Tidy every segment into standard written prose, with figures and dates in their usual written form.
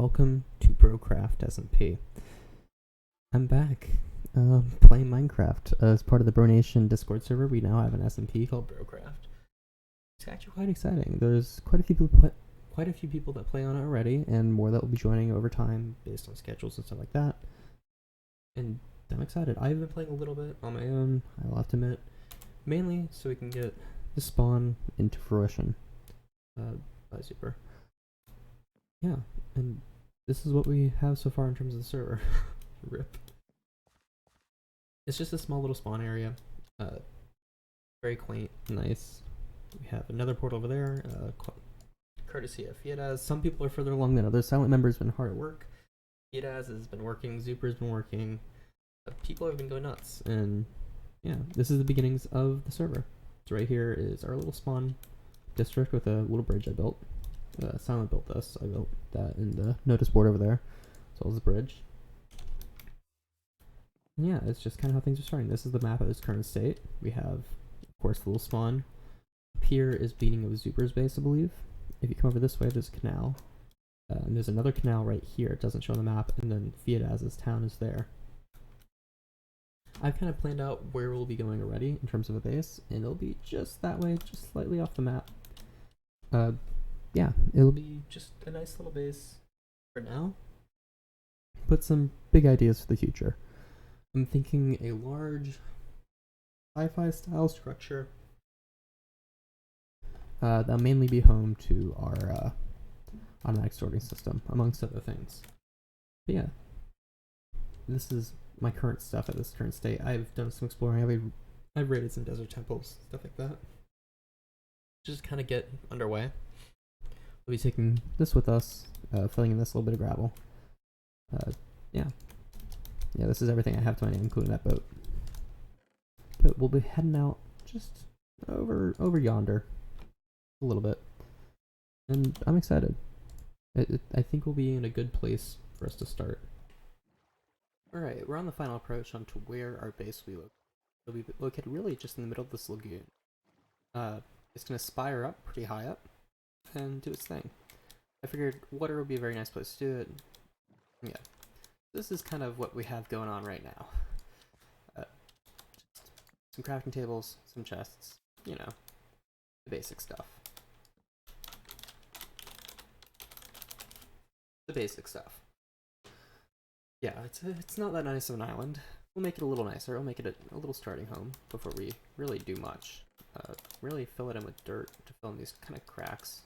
welcome to BroCraft SMP. I'm back playing Minecraft as part of the BroNation Discord server. We now have an SMP called BroCraft. It's actually quite exciting. There's quite a few people that play on it already, and more that will be joining over time based on schedules and stuff like that. And I'm excited. I've been playing a little bit on my own, I'll have to admit, mainly so we can get the spawn into fruition. By Super. Yeah, and this is what we have so far in terms of the server. RIP. It's just a small little spawn area. Very quaint, nice. We have another portal over there, courtesy of Fiedaz. Some people are further along than others. Silent Member's been hard at work. Fiedaz has been working, Zuper's been working. People have been going nuts, and yeah, this is the beginnings of the server. So right here is our little spawn district with a little bridge I built. Silent built this. I built that in the notice board over there, as well as the bridge. And yeah, it's just kind of how things are starting. This is the map at its current state. We have, of course, the little spawn. Up here is beginning of Zuper's base, I believe. If you come over this way, there's a canal. And there's another canal right here. It doesn't show on the map, and then Fiedaz's town is there. I've kind of planned out where we'll be going already in terms of a base, and it'll be just that way, just slightly off the map. Yeah, it'll be just a nice little base for now, but some big ideas for the future. I'm thinking a large sci-fi style structure that'll mainly be home to our automatic sorting system, amongst other things. But yeah, this is my current stuff at this current state. I've done some exploring. I've raided some desert temples, stuff like that. Just kind of get underway. We'll be taking this with us, filling in this little bit of gravel. Yeah, this is everything I have to my name, including that boat. But we'll be heading out just over yonder a little bit, and I'm excited. I think we'll be in a good place for us to start. Alright, we're on the final approach onto where our base will be located. It'll be located really just in the middle of this lagoon. It's going to spire up pretty high up and do its thing. I figured water would be a very nice place to do it. Yeah, this is kind of what we have going on right now. Just some crafting tables, some chests, you know, the basic stuff. The basic stuff. Yeah, it's not that nice of an island. We'll make it a little nicer. We'll make it a little starting home before we really do much. Really fill it in with dirt to fill in these kind of cracks.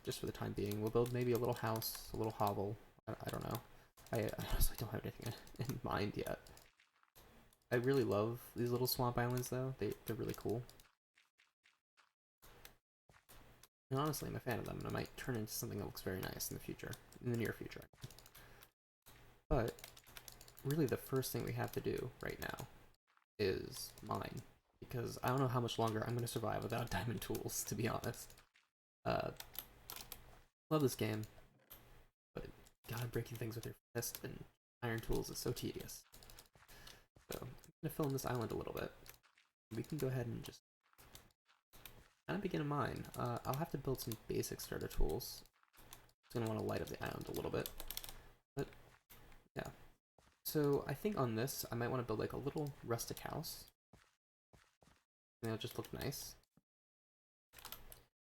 Just for the time being. We'll build maybe a little house, a little hovel. I don't know. I honestly don't have anything in mind yet. I really love these little swamp islands though. They're really cool. And honestly, I'm a fan of them, and I might turn into something that looks very nice in the future. In the near future. But really the first thing we have to do right now is mine. Because I don't know how much longer I'm going to survive without diamond tools, to be honest. Love this game, but God, breaking things with your fist and iron tools is so tedious. So I'm going to fill in this island a little bit. We can go ahead and just kind of begin a mine. I'll have to build some basic starter tools. I'm going to want to light up the island a little bit. But yeah. So I think on this, I might want to build like a little rustic house. And it'll just look nice.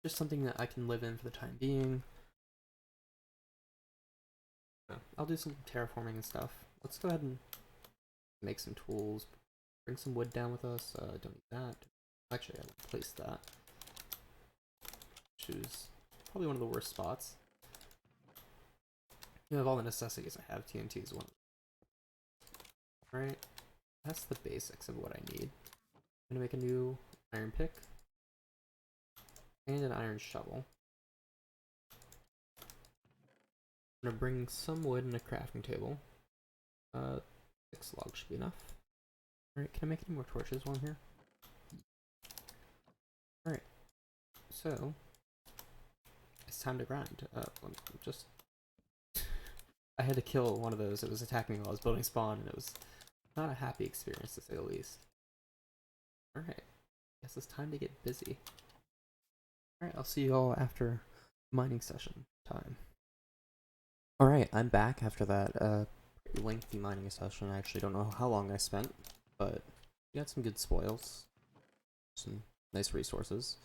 Just something that I can live in for the time being. I'll do some terraforming and stuff. Let's go ahead and make some tools. Bring some wood down with us. Don't need that. Actually, I'll place that. Which is probably one of the worst spots. You have all the necessities I have. TNT is one. Alright. That's the basics of what I need. I'm gonna make a new iron pick. And an iron shovel. I'm gonna bring some wood and a crafting table. 6 logs should be enough. Alright, can I make any more torches while I'm here? Alright, so it's time to grind. I had to kill one of those. It was attacking me while I was building spawn, and it was not a happy experience to say the least. Alright, guess it's time to get busy. Alright, I'll see you all after mining session time. Alright, I'm back after that pretty lengthy mining session. I actually don't know how long I spent, but we got some good spoils, some nice resources.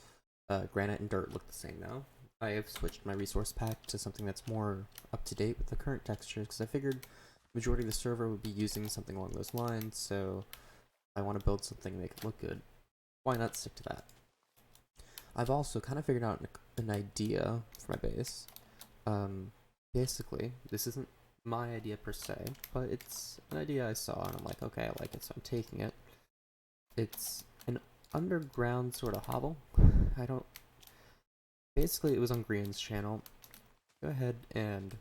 Granite and dirt look the same now. I have switched my resource pack to something that's more up to date with the current textures because I figured the majority of the server would be using something along those lines, so I want to build something to make it look good. Why not stick to that? I've also kind of figured out an idea for my base. Basically, this isn't my idea per se, but it's an idea I saw and I'm like, okay, I like it, so I'm taking it. It's an underground sort of hovel. Basically, it was on Green's channel. Go ahead and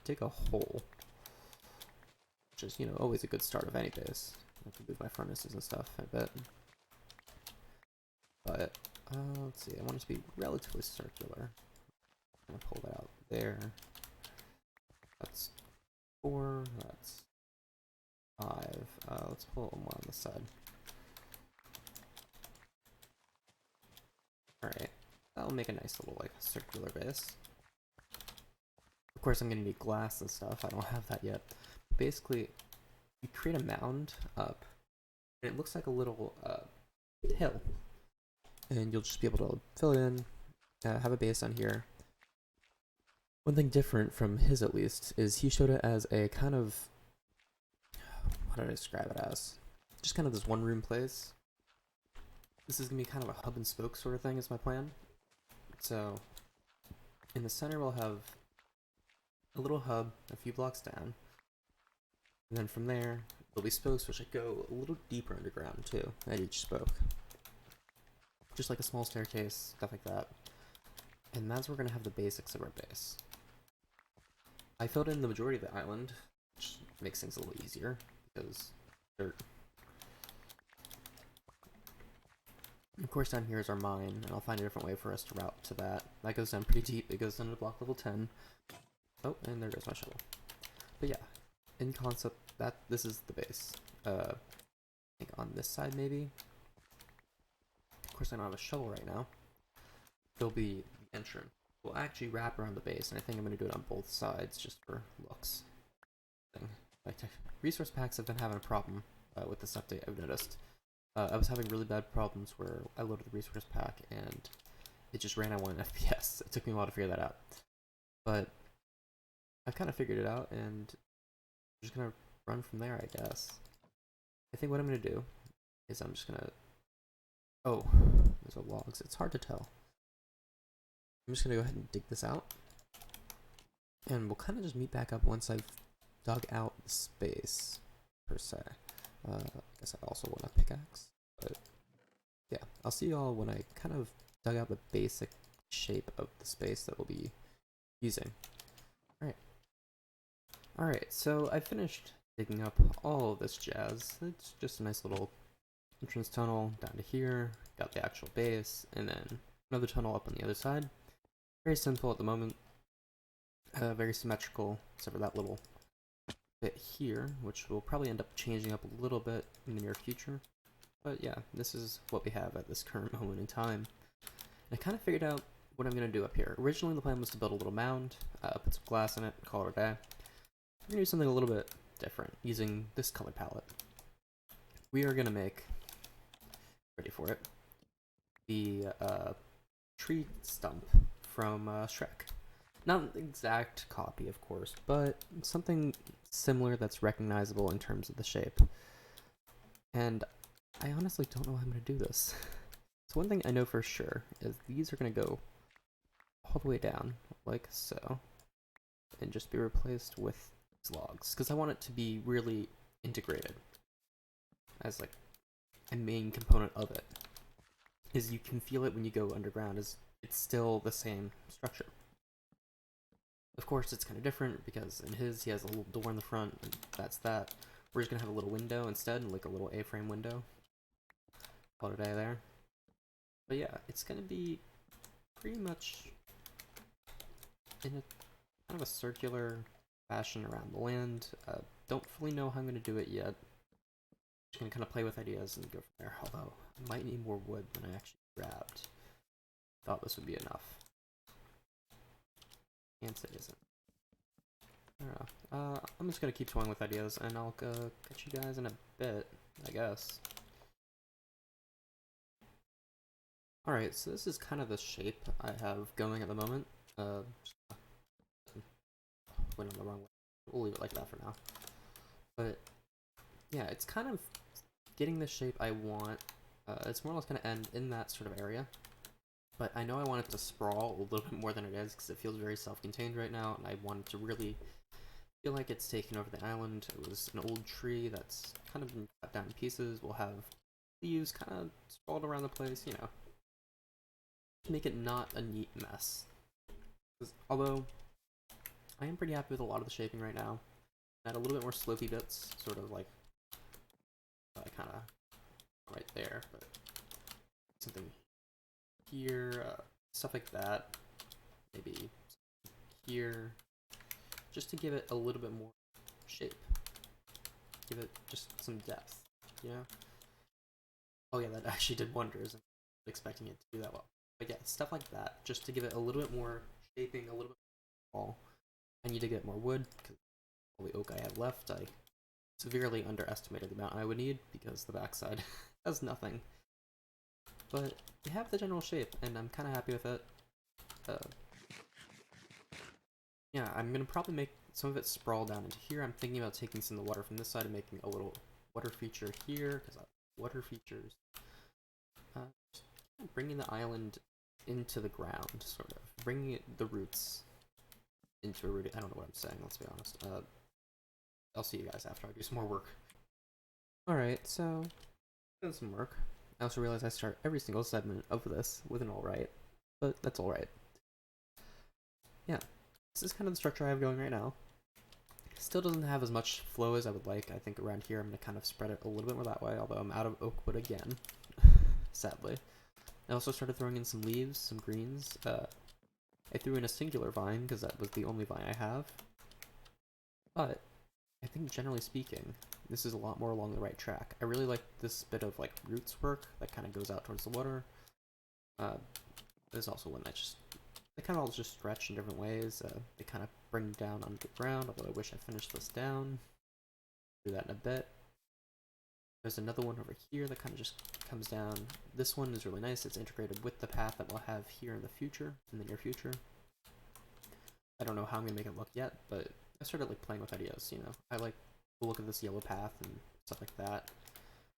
dig a hole. Which is, always a good start of any base. I have to move my furnaces and stuff, I bet. But, let's see, I want it to be relatively circular. I'm gonna pull that out there. That's 4, that's 5. Let's pull one more on this side. Alright, that'll make a nice little, circular base. Of course, I'm gonna need glass and stuff. I don't have that yet. Basically, you create a mound up, and it looks like a little hill. And you'll just be able to fill it in, have a base on here. One thing different from his, at least, is he showed it as a kind of, what did I describe it as? Just kind of this one-room place. This is going to be kind of a hub and spoke sort of thing is my plan. So, in the center we'll have a little hub a few blocks down. And then from there, there'll be spokes which go a little deeper underground too, at each spoke. Just like a small staircase, stuff like that. And that's where we're going to have the basics of our base. I filled in the majority of the island, which makes things a little easier, because dirt. Of course, down here is our mine, and I'll find a different way for us to route to that. That goes down pretty deep. It goes down to block level 10. Oh, and there goes my shovel. But yeah, in concept, this is the base. I think on this side, maybe. Of course, I don't have a shovel right now. There'll be the entrance. We'll actually wrap around the base, and I think I'm going to do it on both sides, just for looks. Resource packs have been having a problem with this update, I've noticed. I was having really bad problems where I loaded the resource pack and it just ran at 1 FPS. It took me a while to figure that out. But I've kind of figured it out and I'm just going to run from there, I guess. I think what I'm going to do is I'm just going to... Oh, there's a logs. It's hard to tell. I'm just going to go ahead and dig this out. And we'll kind of just meet back up once I've dug out the space, per se. I guess I also want a pickaxe, but yeah, I'll see y'all when I kind of dug out the basic shape of the space that we'll be using. Alright, so I finished digging up all of this jazz. It's just a nice little entrance tunnel down to here, got the actual base, and then another tunnel up on the other side. Very simple at the moment, very symmetrical, except for that little bit here, which will probably end up changing up a little bit in the near future. But yeah, this is what we have at this current moment in time. And I kind of figured out what I'm going to do up here. Originally the plan was to build a little mound, put some glass in it, call it a day. We're going to do something a little bit different, using this color palette. We are going to make, ready for it, the tree stump from Shrek. Not an exact copy, of course, but something similar that's recognizable in terms of the shape. And I honestly don't know how I'm going to do this. So one thing I know for sure is these are going to go all the way down, like so, and just be replaced with these logs, because I want it to be really integrated as like a main component of it. Is you can feel it when you go underground, is it's still the same structure. Of course, it's kind of different because in his, he has a little door in the front, and that's that. We're just going to have a little window instead, like a little A-frame window. Call it a day there. But yeah, it's going to be pretty much in a kind of a circular fashion around the land. Don't fully know how I'm going to do it yet. Just going to kind of play with ideas and go from there, although I might need more wood than I actually grabbed. Thought this would be enough. Can't say it isn't. I don't know. I'm just gonna keep toying with ideas, and I'll catch you guys in a bit, I guess. Alright, so this is kind of the shape I have going at the moment. Went on the wrong way. We'll leave it like that for now. But yeah, it's kind of getting the shape I want. It's more or less going to end in that sort of area. But I know I want it to sprawl a little bit more than it is because it feels very self-contained right now, and I want it to really feel like it's taking over the island. It was an old tree that's kind of been cut down in pieces. We'll have leaves kind of sprawled around the place, you know. Make it not a neat mess. Although, I am pretty happy with a lot of the shaping right now. Add a little bit more slopey bits, sort of like, kind of right there, but something here, stuff like that. Maybe here, just to give it a little bit more shape. Give it just some depth, you know? Oh yeah, that actually did wonders. I'm expecting it to do that well. But yeah, stuff like that, just to give it a little bit more shaping, a little bit more wall. I need to get more wood, because all the oak I have left, I severely underestimated the amount I would need, because the backside has nothing. But you have the general shape, and I'm kind of happy with it. Yeah, I'm going to probably make some of it sprawl down into here. I'm thinking about taking some of the water from this side and making a little water feature here, because I have water features. Just bringing the island into the ground, sort of. Bringing the roots into a root. I don't know what I'm saying, let's be honest. I'll see you guys after I do some more work. Alright, so, doing some work. I also realize I start every single segment of this with an alright, but that's alright. Yeah, this is kind of the structure I have going right now. Still doesn't have as much flow as I would like. I think around here I'm going to kind of spread it a little bit more that way, although I'm out of oak wood again, sadly. I also started throwing in some leaves, some greens. I threw in a singular vine because that was the only vine I have. But I think generally speaking, this is a lot more along the right track. I really like this bit of like roots work that kind of goes out towards the water. There's also one that just, they kind of all just stretch in different ways. They kind of bring down onto the ground, although I wish I finished this down. Do that in a bit. There's another one over here that kind of just comes down. This one is really nice. It's integrated with the path that we'll have here in the future, in the near future. I don't know how I'm going to make it look yet, but I started like playing with ideas, you know. I like the look of this yellow path and stuff like that.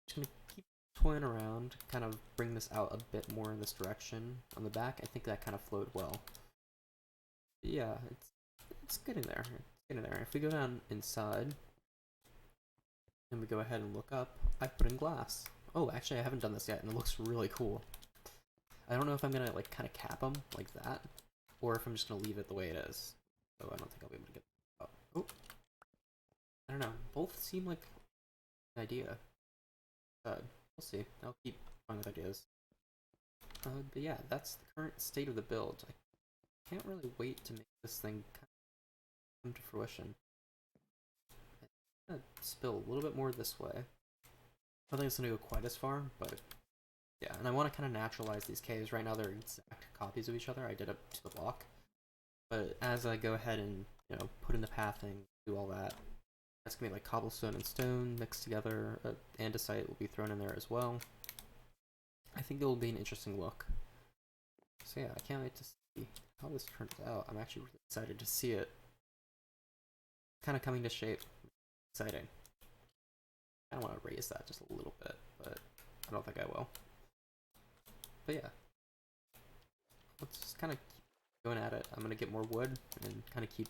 Just going to keep toying around, kind of bring this out a bit more in this direction. On the back, I think that kind of flowed well. But yeah, it's getting there. It's getting there. If we go down inside, and we go ahead and look up, I put in glass. Oh, actually I haven't done this yet, and it looks really cool. I don't know if I'm gonna like kind of cap them like that, or if I'm just gonna leave it the way it is. So I don't think I'll be able to get. Oh, I don't know. Both seem like an idea. We'll see. I'll keep going with ideas. But yeah, that's the current state of the build. I can't really wait to make this thing come to fruition. I'm gonna spill a little bit more this way. I don't think it's gonna go quite as far, but yeah, and I want to kind of naturalize these caves. Right now they're exact copies of each other. I did up to the block. But as I go ahead and, you know, put in the pathing, do all that, that's gonna be like cobblestone and stone mixed together. Andesite will be thrown in there as well. I think it will be an interesting look. So yeah, I can't wait to see how this turns out. I'm actually really excited to see it kind of coming to shape. Exciting. I want to raise that just a little bit, but I don't think I will. But yeah, let's just kind of keep going at it. I'm going to get more wood and kind of keep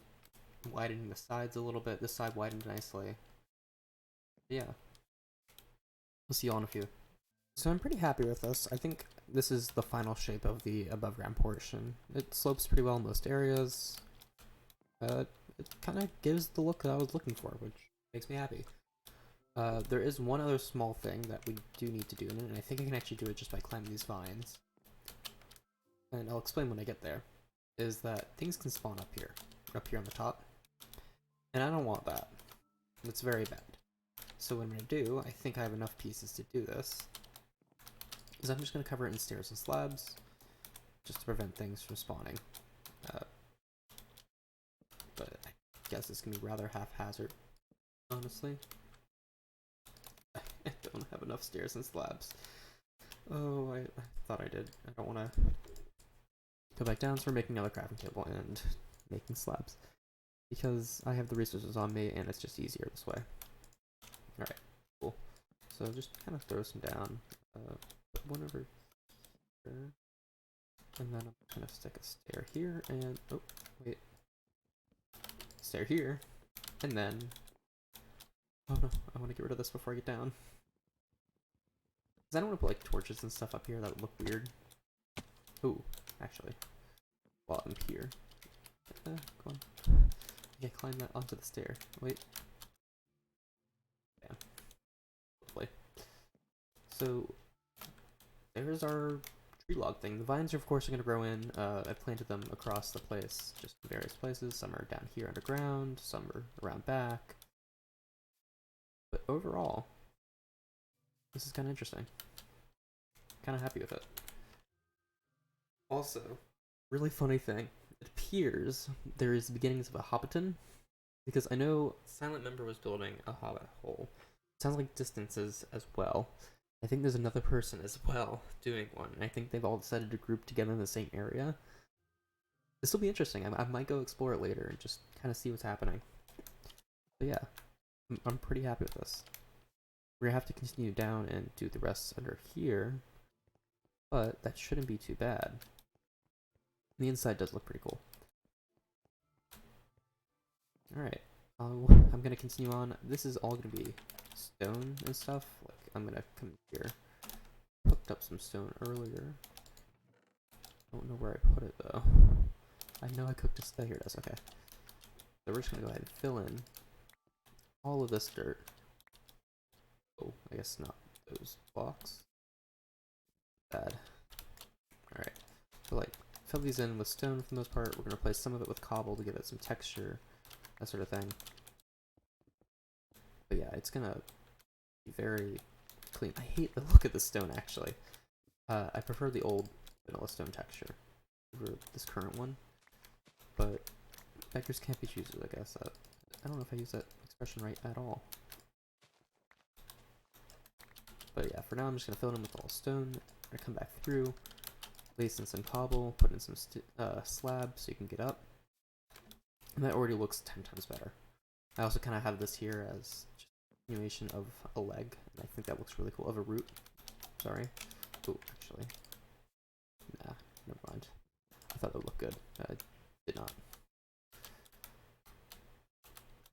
widening the sides a little bit. This side widened nicely. But yeah, we'll see you all in a few. So I'm pretty happy with this. I think this is the final shape of the above ground portion. It slopes pretty well in most areas. It kind of gives the look that I was looking for, which makes me happy. There is one other small thing that we do need to do, and I think I can actually do it just by climbing these vines. And I'll explain when I get there. Is that things can spawn up here on the top. And I don't want that. It's very bad. So what I'm going to do, I think I have enough pieces to do this, is I'm just going to cover it in stairs and slabs, just to prevent things from spawning. But I guess it's gonna be rather haphazard, honestly. I don't have enough stairs and slabs. Oh, I thought I did. I don't want to go back down, so we're making another crafting table and making slabs. Because I have the resources on me, and it's just easier this way. Alright, cool. So just kind of throw some down. Put one over here. And then I'm going to stick a stair here, and... oh, wait. Stair here. And then... oh no, I want to get rid of this before I get down. Because I don't want to put like torches and stuff up here, that would look weird. Ooh, actually. While I'm here. Come on. I can't climb that onto the stair. Wait. Yeah. Hopefully. So, there's our tree log thing. The vines, of course, are going to grow in. I've planted them across the place, just in various places. Some are down here underground, some are around back. But overall, this is kind of interesting. Kind of happy with it. Also, really funny thing. It appears there is the beginnings of a hobbiton, because I know Silent Member was building a hobbit hole. Sounds like distances as well. I think there's another person as well doing one. I think they've all decided to group together in the same area. This will be interesting. I might go explore it later and just kind of see what's happening. But yeah, I'm pretty happy with this. We're gonna have to continue down and do the rest under here, but that shouldn't be too bad. The inside does look pretty cool. Alright, I'm gonna continue on. This is all gonna be stone and stuff. Like, I'm gonna come here. Hooked up some stone earlier. Don't know where I put it though. I know I cooked a... oh, here it is, okay. So we're just gonna go ahead and fill in all of this dirt. Oh, I guess not those blocks. Bad. Alright, so like, fill these in with stone for the most part. We're gonna replace some of it with cobble to give it some texture, that sort of thing. But yeah, it's gonna be very clean. I hate the look of the stone, actually. I prefer the old vanilla stone texture over this current one. But beggars can't be choosers, I guess. I don't know if I use that expression right at all. But yeah, for now I'm just gonna fill it in with all stone. I'm gonna come back through, place in some cobble, put in some slabs so you can get up. And that already looks 10 times better. I also kind of have this here as just a continuation of a leg, and I think that looks really cool. Of a root. Sorry. Oh, actually. Nah, never mind. I thought that would look good. Did not.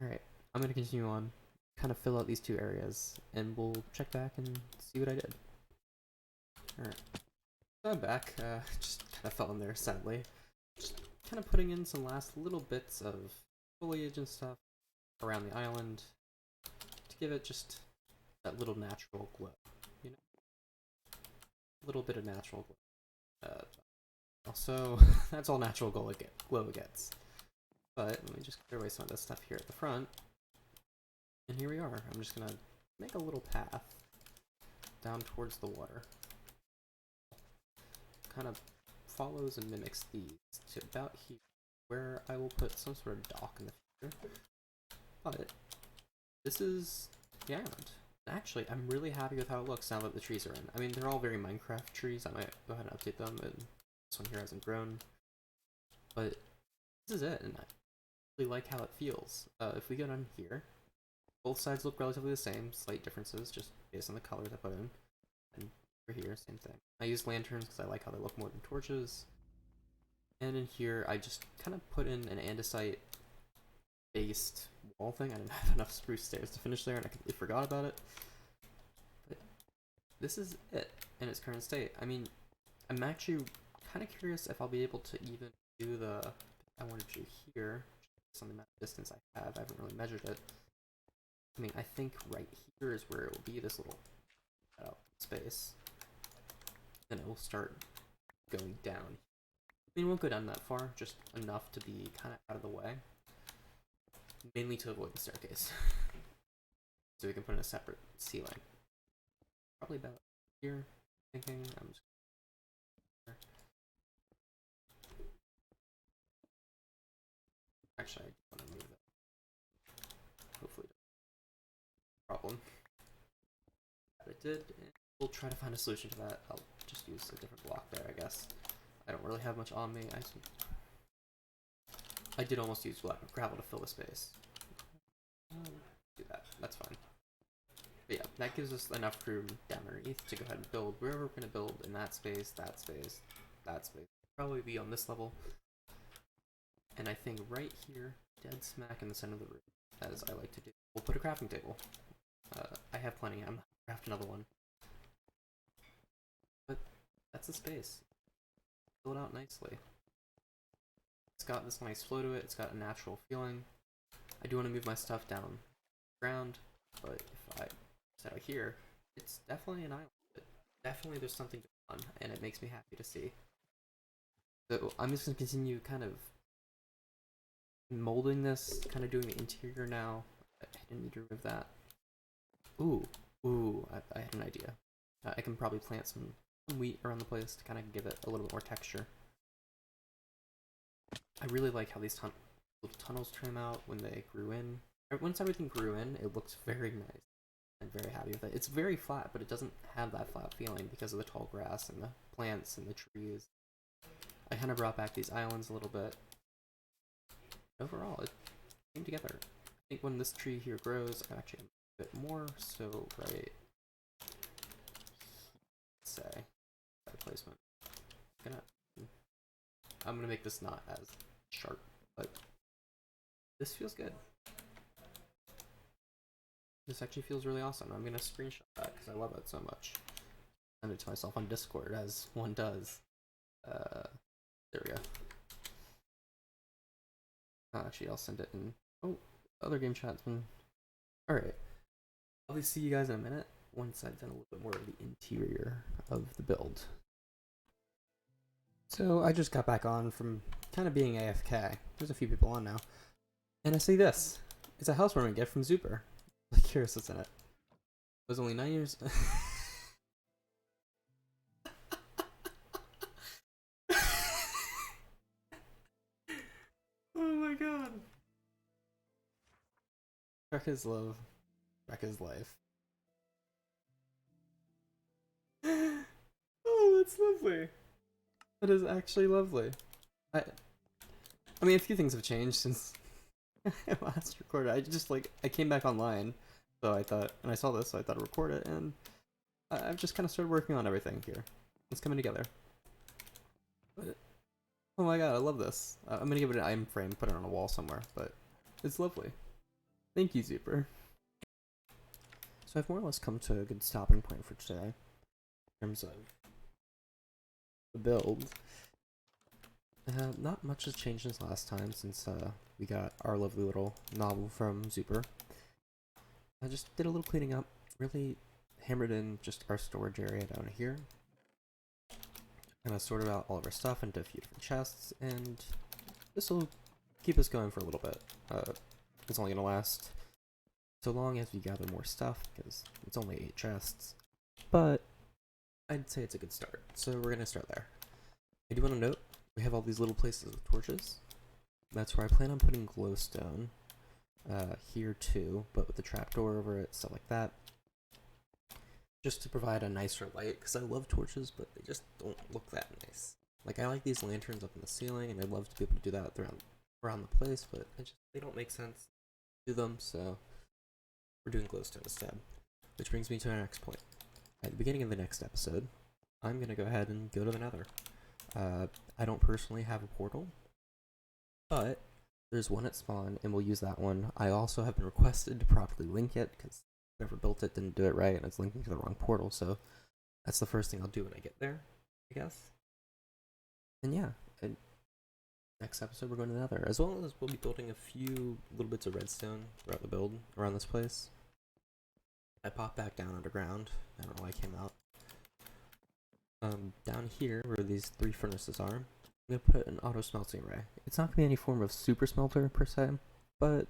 Alright, I'm going to continue on, kind of fill out these two areas, and we'll check back and see what I did. Alright. So I'm back. Just kind of fell in there, sadly. Just kind of putting in some last little bits of foliage and stuff around the island to give it just that little natural glow, you know? A little bit of natural glow. Also, that's all natural glow it gets. But let me just clear away some of this stuff here at the front. And here we are. I'm just gonna make a little path down towards the water. Kind of follows and mimics these to about here, where I will put some sort of dock in the future. But this is the island. Actually, I'm really happy with how it looks now that the trees are in. I mean, they're all very Minecraft trees. I might go ahead and update them, and this one here hasn't grown. But this is it, and I really like how it feels. If we go down here, both sides look relatively the same, slight differences just based on the colors I put in. And over here, same thing. I use lanterns because I like how they look more than torches. And in here, I just kind of put in an andesite based wall thing. I didn't have enough spruce stairs to finish there, and I completely forgot about it. But this is it in its current state. I mean, I'm actually kind of curious if I'll be able to even do the I want to do here, just on the amount of distance I have. I haven't really measured it. I mean, I think right here is where it will be, this little space. Then it will start going down. I mean, it won't go down that far, just enough to be kind of out of the way. Mainly to avoid the staircase. So we can put in a separate ceiling. Probably about here, thinking. I'm just actually, I want to move it did, and we'll try to find a solution to that. I'll just use a different block there, I guess. I don't really have much on me. I did almost use gravel to fill the space. Do that. That's fine. But yeah, that gives us enough room down underneath to go ahead and build wherever we're going to build in that space, that space, that space. Probably be on this level. And I think right here, dead smack in the center of the room, as I like to do, we'll put a crafting table. I have plenty. I'm going to craft another one. But that's the space. Fill it out nicely. It's got this nice flow to it. It's got a natural feeling. I do want to move my stuff down ground, but if I set out here, it's definitely an island. But definitely there's something going on, and it makes me happy to see. So I'm just going to continue kind of molding this, kind of doing the interior now. I didn't need to remove that. Ooh, I had an idea. I can probably plant some wheat around the place to kind of give it a little bit more texture. I really like how these little tunnels trim out when they grew in. Once everything grew in, it looks very nice. I'm very happy with it. It's very flat, but it doesn't have that flat feeling because of the tall grass and the plants and the trees. I kind of brought back these islands a little bit. Overall, it came together. I think when this tree here grows, I'm actually a bit more, so right, let's say, that placement. I'm gonna make this not as sharp, but this feels good. This actually feels really awesome. I'm gonna screenshot that because I love it so much. Send it to myself on Discord, as one does. There we go. Actually, I'll send it in. Oh, other game chat's been. Alright. I'll see you guys in a minute once I've done a little bit more of the interior of the build. So I just got back on from kind of being AFK. There's a few people on now. And I see this. It's a housewarming gift from Zuper. I'm curious what's in it. It was only 9 years. Oh my god. Shrek is love. Shrek is life. Oh, that's lovely. That is actually lovely. I mean, a few things have changed since I last recorded. I came back online, so I thought, and I saw this, so I thought I'd record it, and I've just kind of started working on everything here. It's coming together. But, oh my god, I love this. I'm gonna give it an item frame, put it on a wall somewhere, but it's lovely. Thank you, Zuper. So I've more or less come to a good stopping point for today, in terms of the build. Not much has changed since last time, since we got our lovely little novel from Zuper. I just did a little cleaning up, really hammered in just our storage area down here. And I sorted out all of our stuff into a few different chests, and this will keep us going for a little bit. It's only going to last so long as we gather more stuff, because it's only 8 chests. But I'd say it's a good start, so we're going to start there. I do want to note, we have all these little places with torches. That's where I plan on putting glowstone here too, but with the trapdoor over it, stuff like that. Just to provide a nicer light, because I love torches, but they just don't look that nice. Like, I like these lanterns up in the ceiling, and I'd love to be able to do that around the place, but they don't make sense to do them, so we're doing glowstone instead. Which brings me to our next point. At the beginning of the next episode, I'm going to go ahead and go to the Nether. I don't personally have a portal, but there's one at spawn, and we'll use that one. I also have been requested to properly link it, because whoever built it didn't do it right, and it's linking to the wrong portal, so that's the first thing I'll do when I get there, I guess. And yeah, next episode we're going to the Nether, as well as we'll be building a few little bits of redstone throughout the build around this place. I popped back down underground. I don't know why I came out. Down here, where these 3 furnaces are, I'm going to put an auto smelting array. It's not going to be any form of super smelter, per se, but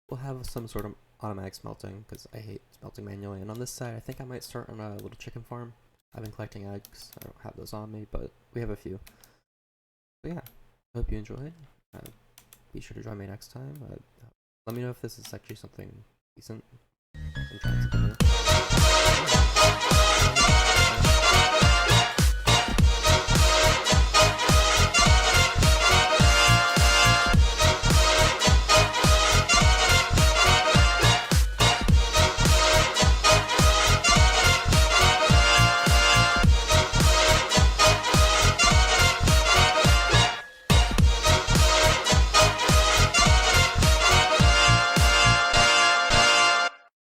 we'll have some sort of automatic smelting, because I hate smelting manually. And on this side, I think I might start on a little chicken farm. I've been collecting eggs. I don't have those on me, but we have a few. So yeah, I hope you enjoyed. Be sure to join me next time. Let me know if this is actually something decent. I'm trying something new.